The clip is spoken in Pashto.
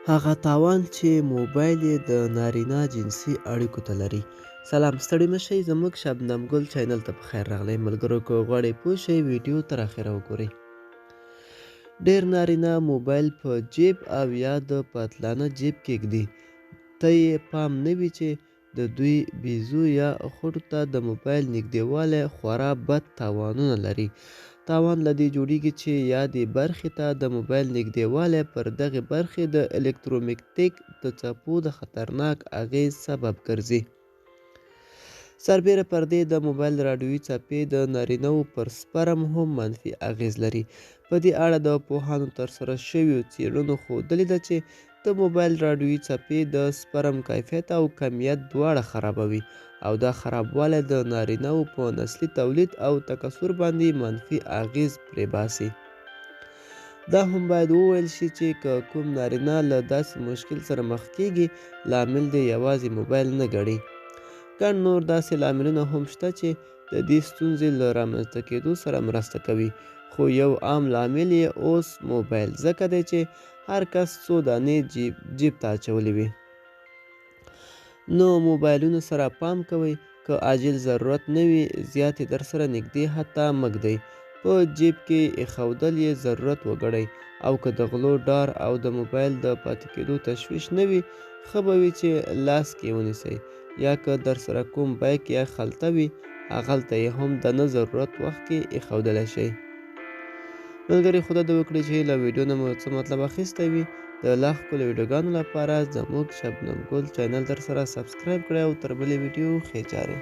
هغه تاوان چې موبایل یې د نارینه جنسي اړیکو ته لري. سلام، ستړي مه شئ، زموږ شبنم ګل چینل ته پخیر راغلی. ملګرو که غواړئ پوه شئ ویډیو تر اخره وګورئ. ډېر نارینه موبایل په جیب او یا د پتلانه جیب کې ږدي. ته یې پام نه وي چې د دوی بیزو یا خوټو ته د موبایل نږدېوالی خورا بد تاوانونه لري. تاوان له دې جوړیږي چې یادې برخې ته د موبایل نږدېوالی پر دغې برخې د الکترومګنیټیک د څپو د خطرناک اغېز سبب ګرځي. سربیره پر دې د موبایل راډیوي څپې د نارینه‌وو پر سپرم هم منفي اغېز لري. په دې اړه د پوهانو ترسره شویو څېړنو ښودلې ده چې د موبایل راډیوي څپې د سپرم کیفیت او کمیت دواړه خرابوي او دا خرابوالی د نارینه‌وو په نسلي تولید او تکثر باندې منفي اغېز پرې باسي. دا هم باید وویل شي چې که کوم نارینه له داسې مشکل سره مخ کېږي، لامل دې یوازې موبایل نه ګڼي. ګڼ نور داسې لاملونه هم شته چې د دې ستونزې له رامنځته کېدو سره مرسته کوي، خو یو عام لامل یې اوس موبایل ځکه دی چې هر کس څو دانې جیب ته اچولې وي. نو موبایلونو سره پام کوئ، که عاجل ضرورت نه وي زیات یې درسره نږدې حتی مه ږدئ. په جیب کې ایښودل یې ضرورت وګڼئ، او که د غلو ډار او د موبایل د پاتې کېدو تشویش نه وي، ښه به وي چې لاس کې ونیسئ، یا که درسره کوم بیک یا خلطه وي هغلته یې هم د نه ضرورت وخت کې ایښودلی شئ. ملګري، خدای دې وکړي چې له ویډیو نه مو څه مطلب اخیستی وي. د لا ښکلو ویډیوګانو لپاره زموږ شبنم ګل چینل درسره سبسکرایب کړئ او تر بلې ویډیو ښې چارې.